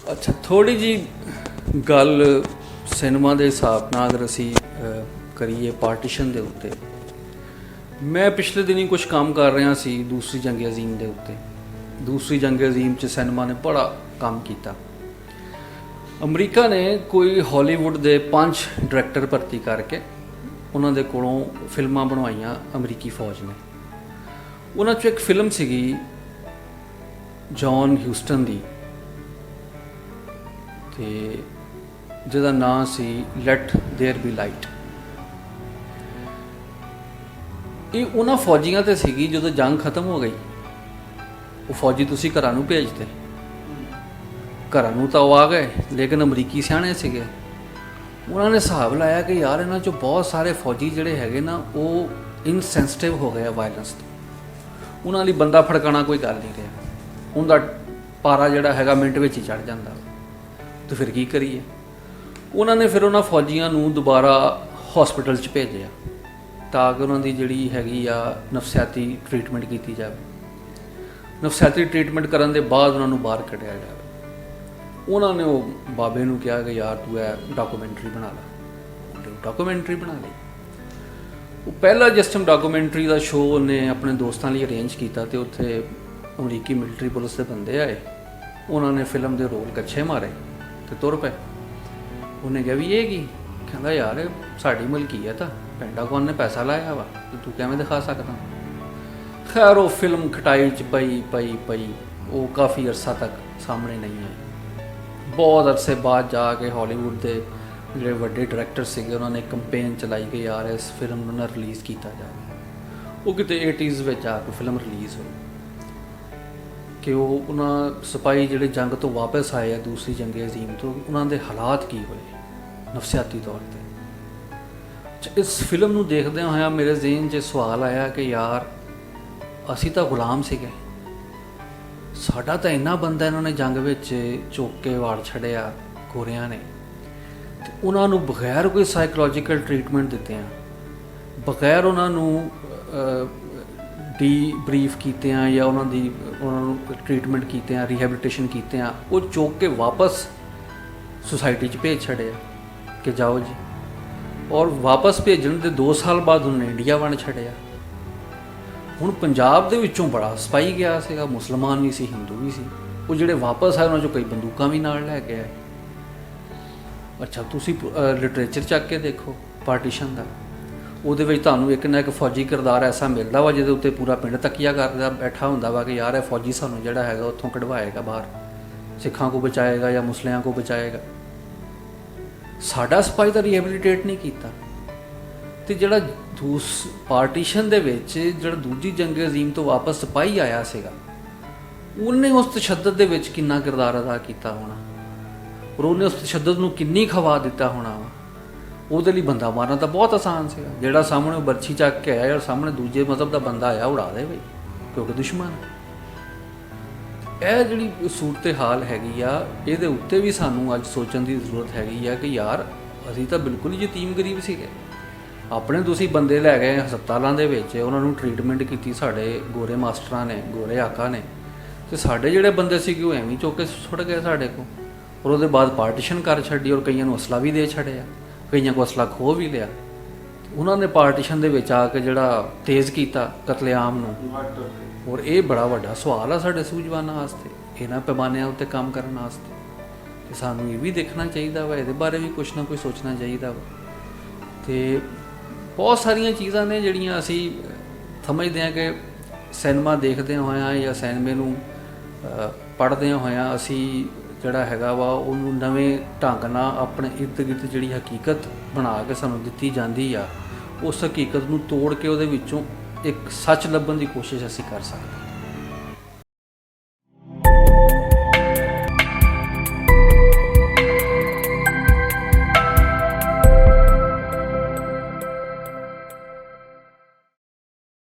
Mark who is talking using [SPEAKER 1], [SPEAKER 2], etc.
[SPEAKER 1] ਅੱਛਾ, ਥੋੜ੍ਹੀ ਜੀ ਗੱਲ ਸਿਨੇਮਾ ਦੇ ਹਿਸਾਬ ਨਾਲ ਅਗਰ ਅਸੀਂ ਕਰੀਏ ਪਾਰਟੀਸ਼ਨ ਦੇ ਉੱਤੇ। ਮੈਂ ਪਿਛਲੇ ਦਿਨੀ ਕੁਝ ਕੰਮ ਕਰ ਰਿਹਾ ਸੀ ਦੂਸਰੀ ਜੰਗ ਅਜ਼ੀਮ ਦੇ ਉੱਤੇ। ਦੂਸਰੀ ਜੰਗ ਅਜ਼ੀਮ 'ਚ ਸਿਨੇਮਾ ਨੇ ਬੜਾ ਕੰਮ ਕੀਤਾ। ਅਮਰੀਕਾ ਨੇ ਕੋਈ ਹਾਲੀਵੁੱਡ ਦੇ 5 ਡਾਇਰੈਕਟਰ ਭਰਤੀ ਕਰਕੇ ਉਹਨਾਂ ਦੇ ਕੋਲੋਂ ਫਿਲਮਾਂ ਬਣਵਾਈਆਂ ਅਮਰੀਕੀ ਫੌਜ ਨੇ। ਉਹਨਾਂ 'ਚ ਇੱਕ ਫਿਲਮ ਸੀਗੀ ਜੌਨ ਹਿਊਸਟਨ ਦੀ, ਤੇ ਜਿਹਦਾ ਨਾਂ ਸੀ ਲੈਟ ਦੇਅਰ ਬੀ ਲਾਈਟ। ਇਹ ਉਹਨਾਂ ਫੌਜੀਆਂ ਤੇ ਸੀਗੀ ਜਦੋਂ ਜੰਗ ਖਤਮ ਹੋ ਗਈ। ਉਹ ਫੌਜੀ ਤੁਸੀਂ ਘਰਾਂ ਨੂੰ ਭੇਜਦੇ, ਘਰਾਂ ਨੂੰ ਤਾਂ ਉਹ ਆ ਗਏ, ਲੇਕਿਨ ਅਮਰੀਕੀ ਸਿਆਣੇ ਸੀਗੇ। ਉਹਨਾਂ ਨੇ ਹਿਸਾਬ ਲਾਇਆ ਕਿ ਯਾਰ ਇਹਨਾਂ 'ਚੋਂ ਬਹੁਤ ਸਾਰੇ ਫੌਜੀ ਜਿਹੜੇ ਹੈਗੇ ਨਾ ਉਹ ਇਨਸੈਂਸਿਟਿਵ ਹੋ ਗਏ ਆ ਵਾਇਲੈਂਸ ਤੋਂ। ਉਹਨਾਂ ਲਈ ਬੰਦਾ ਫੜਕਾਣਾ ਕੋਈ ਗੱਲ ਨਹੀਂ ਰਿਹਾ, ਉਹਦਾ ਪਾਰਾ ਜਿਹੜਾ ਹੈਗਾ ਮਿੰਟ ਵਿੱਚ ਹੀ ਚੜ੍ਹ ਜਾਂਦਾ। ਤੇ ਫਿਰ ਕੀ ਕਰੀਏ? ਉਹਨਾਂ ਨੇ ਫਿਰ ਉਹਨਾਂ ਫੌਜੀਆਂ ਨੂੰ ਦੁਬਾਰਾ ਹਸਪੀਟਲ 'ਚ ਭੇਜਿਆ ਤਾਂ ਕਿ ਉਹਨਾਂ ਦੀ ਜਿਹੜੀ ਹੈਗੀ ਆ ਨਫਸਿਆਤੀ ਟਰੀਟਮੈਂਟ ਕੀਤੀ ਜਾਵੇ। ਨਫਸਿਆਤੀ ਟਰੀਟਮੈਂਟ ਕਰਨ ਦੇ ਬਾਅਦ ਉਹਨਾਂ ਨੂੰ ਬਾਹਰ ਕੱਢਿਆ ਜਾਵੇ। ਉਹਨਾਂ ਨੇ ਉਹ ਬਾਬੇ ਨੂੰ ਕਿਹਾ ਕਿ ਯਾਰ ਤੂੰ ਇਹ ਡਾਕੂਮੈਂਟਰੀ ਬਣਾ ਲਾ। ਡਾਕੂਮੈਂਟਰੀ ਬਣਾ ਲਈ। ਉਹ ਪਹਿਲਾ ਜਿਸ ਟਾਈਮ ਡਾਕੂਮੈਂਟਰੀ ਦਾ ਸ਼ੋਅ ਉਹਨੇ ਆਪਣੇ ਦੋਸਤਾਂ ਲਈ ਅਰੇਂਜ ਕੀਤਾ ਤੇ ਉੱਥੇ ਅਮਰੀਕੀ ਮਿਲਟਰੀ ਪੁਲਿਸ ਦੇ ਬੰਦੇ ਆਏ। ਉਹਨਾਂ ਨੇ ਫਿਲਮ ਦੇ ਰੋਲ ਕੱਛੇ ਮਾਰੇ ਤੇ ਤੁਰ ਪਏ। ਉਹਨੇ ਕਿਹਾ ਵੀ ਇਹ ਕੀ? ਕਹਿੰਦਾ ਯਾਰ ਇਹ ਸਾਡੀ ਮਲਕੀਅਤ ਆ, ਪੈਂਟਾਗਨ ਨੇ ਪੈਸਾ ਲਾਇਆ ਵਾ ਤੇ ਤੂੰ ਕਿਵੇਂ ਦਿਖਾ ਸਕਦਾ? ਖੈਰ ਉਹ ਫਿਲਮ ਖਟਾਈ 'ਚ ਪਈ ਉਹ ਕਾਫੀ ਅਰਸਾ ਤੱਕ ਸਾਹਮਣੇ ਨਹੀਂ ਆਈ। ਬਹੁਤ ਅਰਸੇ ਬਾਅਦ ਜਾ ਕੇ ਹਾਲੀਵੁੱਡ ਦੇ ਜਿਹੜੇ ਵੱਡੇ ਡਾਇਰੈਕਟਰ ਸੀਗੇ ਉਹਨਾਂ ਨੇ ਕੰਪੇਨ ਚਲਾਈ ਕਿ ਯਾਰ ਇਸ ਫਿਲਮ ਨੂੰ ਨਾ ਰਿਲੀਜ਼ ਕੀਤਾ ਜਾਵੇ। ਉਹ ਕਿਤੇ 80s ਵਿੱਚ ਆ ਕੇ ਫਿਲਮ ਰਿਲੀਜ਼ ਹੋਈ ਕਿ ਉਹ ਉਹਨਾਂ ਸਿਪਾਹੀ ਜਿਹੜੇ ਜੰਗ ਤੋਂ ਵਾਪਸ ਆਏ ਆ ਦੂਸਰੀ ਜੰਗ ਅਜ਼ੀਮ ਤੋਂ, ਉਹਨਾਂ ਦੇ ਹਾਲਾਤ ਕੀ ਹੋਏ ਨਫਸਿਆਤੀ ਤੌਰ ਤੇ। ਇਸ ਫਿਲਮ ਨੂੰ ਦੇਖਦਿਆਂ ਹੋਇਆ ਮੇਰੇ ਜ਼ਿਹਨ 'ਚ ਸਵਾਲ ਆਇਆ ਕਿ ਯਾਰ ਅਸੀਂ ਤਾਂ ਗੁਲਾਮ ਸੀਗੇ, ਸਾਡਾ ਤਾਂ ਇੰਨਾ ਬੰਦਾ ਇਹਨਾਂ ਨੇ ਜੰਗ ਵਿੱਚ ਚੁੱਕ ਕੇ ਵਾੜ ਛੱਡਿਆ ਗੋਰਿਆਂ ਨੇ, ਤੇ ਉਹਨਾਂ ਨੂੰ ਬਗੈਰ ਕੋਈ ਸਾਈਕੋਲੋਜੀਕਲ ਟਰੀਟਮੈਂਟ ਦਿੱਤਿਆਂ, ਬਗੈਰ ਉਹਨਾਂ ਨੂੰ ਡੀ ਬਰੀਫ ਕੀਤਿਆਂ ਜਾਂ ਉਹਨਾਂ ਨੂੰ ਟਰੀਟਮੈਂਟ ਕੀਤਿਆਂ, ਰੀਹੈਬਿਲਿਟੇਸ਼ਨ ਕੀਤਿਆਂ, ਉਹ ਚੁੱਕ ਕੇ ਵਾਪਸ ਸੁਸਾਇਟੀ 'ਚ ਭੇਜ ਛੱਡਿਆ ਕਿ ਜਾਓ ਜੀ। ਔਰ ਵਾਪਸ ਭੇਜਣ ਦੇ 2 ਸਾਲ ਬਾਅਦ ਉਹਨੇ ਇੰਡੀਆ ਬਣ ਛੱਡਿਆ। ਹੁਣ ਪੰਜਾਬ ਦੇ ਵਿੱਚੋਂ ਬੜਾ ਸਿਪਾਹੀ ਗਿਆ ਸੀਗਾ, ਮੁਸਲਮਾਨ ਵੀ ਸੀ, ਹਿੰਦੂ ਵੀ ਸੀ। ਉਹ ਜਿਹੜੇ ਵਾਪਸ ਆਏ ਉਹਨਾਂ 'ਚੋਂ ਕਈ ਬੰਦੂਕਾਂ ਵੀ ਨਾਲ ਲੈ ਕੇ ਆਏ। ਅੱਛਾ, ਤੁਸੀਂ ਲਿਟਰੇਚਰ ਚੱਕ ਕੇ ਦੇਖੋ ਪਾਰਟੀਸ਼ਨ ਦਾ, ਉਹਦੇ ਵਿੱਚ ਤੁਹਾਨੂੰ ਇੱਕ ਨਾ ਇੱਕ ਫੌਜੀ ਕਿਰਦਾਰ ਐਸਾ ਮਿਲਦਾ ਵਾ ਜਿਹਦੇ ਉੱਤੇ ਪੂਰਾ ਪਿੰਡ ਤੱਕੀਆ ਕਰਦਾ ਬੈਠਾ ਹੁੰਦਾ ਵਾ ਕਿ ਯਾਰ ਇਹ ਫੌਜੀ ਸਾਨੂੰ ਜਿਹੜਾ ਹੈਗਾ ਉੱਥੋਂ ਕਢਵਾਏਗਾ ਬਾਹਰ, ਸਿੱਖਾਂ ਕੋ ਬਚਾਏਗਾ ਜਾਂ ਮੁਸਲਿਆਂ ਕੋ ਬਚਾਏਗਾ। ਸਾਡਾ ਸਿਪਾਹੀ ਤਾਂ ਰੀਹੈਬਿਲਿਟੇਟ ਨਹੀਂ ਕੀਤਾ। ਤੇ ਜਿਹੜਾ ਪਾਰਟੀਸ਼ਨ ਦੇ ਵਿੱਚ ਜਿਹੜਾ ਦੂਜੀ ਜੰਗ ਅਜ਼ੀਮ ਤੋਂ ਵਾਪਸ ਸਿਪਾਹੀ ਆਇਆ ਸੀਗਾ, ਉਹਨੇ ਉਸ ਤਸ਼ੱਦਦ ਦੇ ਵਿੱਚ ਕਿੰਨਾ ਕਿਰਦਾਰ ਅਦਾ ਕੀਤਾ ਹੋਣਾ, ਔਰ ਉਹਨੇ ਉਸ ਤਸ਼ੱਦਦ ਨੂੰ ਕਿੰਨੀ ਖਵਾ ਦਿੱਤਾ ਹੋਣਾ ਵਾ। ਉਹਦੇ ਲਈ ਬੰਦਾ ਮਾਰਨਾ ਤਾਂ ਬਹੁਤ ਆਸਾਨ ਸੀਗਾ। ਜਿਹੜਾ ਸਾਹਮਣੇ ਬਰਛੀ ਚੱਕ ਕੇ ਆਇਆ ਔਰ ਸਾਹਮਣੇ ਦੂਜੇ ਮਜ਼ਹਬ ਦਾ ਬੰਦਾ ਆਇਆ, ਉਡਾ ਦੇ ਬਈ, ਕਿਉਂਕਿ ਦੁਸ਼ਮਣ। ਇਹ ਜਿਹੜੀ ਸੂਰਤ ਹਾਲ ਹੈਗੀ ਆ, ਇਹਦੇ ਉੱਤੇ ਵੀ ਸਾਨੂੰ ਅੱਜ ਸੋਚਣ ਦੀ ਜ਼ਰੂਰਤ ਹੈਗੀ ਆ ਕਿ ਯਾਰ ਅਸੀਂ ਤਾਂ ਬਿਲਕੁਲ ਹੀ ਯਤੀਮ ਗਰੀਬ ਸੀਗੇ। ਆਪਣੇ ਤੁਸੀਂ ਬੰਦੇ ਲੈ ਗਏ ਹਸਪਤਾਲਾਂ ਦੇ ਵਿੱਚ, ਉਹਨਾਂ ਨੂੰ ਟਰੀਟਮੈਂਟ ਕੀਤੀ ਸਾਡੇ ਗੋਰੇ ਮਾਸਟਰਾਂ ਨੇ, ਗੋਰੇ ਆਕਾ ਨੇ, ਤੇ ਸਾਡੇ ਜਿਹੜੇ ਬੰਦੇ ਸੀਗੇ ਉਹ ਐਵੇਂ ਚੁੱਕ ਕੇ ਸੁੱਟ ਗਏ ਸਾਡੇ ਕੋਲ। ਔਰ ਉਹਦੇ ਬਾਅਦ ਪਾਰਟੀਸ਼ਨ ਕਰ ਛੱਡੀ ਔਰ ਕਈਆਂ ਨੂੰ ਅਸਲਾ ਵੀ ਦੇ ਛੱਡਿਆ, ਕਈਆਂ ਕੋਲ ਅਸਲਾ ਖੋਹ ਵੀ ਲਿਆ। ਉਹਨਾਂ ਨੇ ਪਾਰਟੀਸ਼ਨ ਦੇ ਵਿੱਚ ਆ ਕੇ ਜਿਹੜਾ ਤੇਜ਼ ਕੀਤਾ ਕਤਲੇਆਮ ਨੂੰ। ਔਰ ਇਹ ਬੜਾ ਵੱਡਾ ਸਵਾਲ ਆ ਸਾਡੇ ਸੂਝਵਾਨਾਂ ਵਾਸਤੇ, ਇਹਨਾਂ ਪੈਮਾਨਿਆਂ ਉੱਤੇ ਕੰਮ ਕਰਨ ਵਾਸਤੇ। ਤੇ ਸਾਨੂੰ ਇਹ ਵੀ ਦੇਖਣਾ ਚਾਹੀਦਾ ਵਾ, ਇਹਦੇ ਬਾਰੇ ਵੀ ਕੁਛ ਨਾ ਕੁਛ ਸੋਚਣਾ ਚਾਹੀਦਾ ਵਾ। ਤੇ ਬਹੁਤ ਸਾਰੀਆਂ ਚੀਜ਼ਾਂ ਨੇ ਜਿਹੜੀਆਂ ਅਸੀਂ ਸਮਝਦੇ ਹਾਂ ਕਿ ਸਿਨੇਮਾ ਦੇਖਦਿਆਂ ਹੋਇਆਂ ਜਾਂ ਸਿਨੇਮੇ ਨੂੰ ਪੜ੍ਹਦਿਆਂ ਹੋਇਆਂ ਅਸੀਂ ਜਿਹੜਾ ਹੈਗਾ ਵਾ ਉਹਨੂੰ ਨਵੇਂ ਢੰਗ ਨਾਲ ਆਪਣੇ ਇਰਦ ਗਿਰਦ ਜਿਹੜੀ ਹਕੀਕਤ ਬਣਾ ਕੇ ਸਾਨੂੰ ਦਿੱਤੀ ਜਾਂਦੀ ਆ, ਉਸ ਹਕੀਕਤ ਨੂੰ ਤੋੜ ਕੇ ਉਹਦੇ ਵਿੱਚੋਂ ਇੱਕ ਸੱਚ ਲੱਭਣ ਦੀ ਕੋਸ਼ਿਸ਼ ਅਸੀਂ ਕਰ ਸਕਦੇ ਹਾਂ।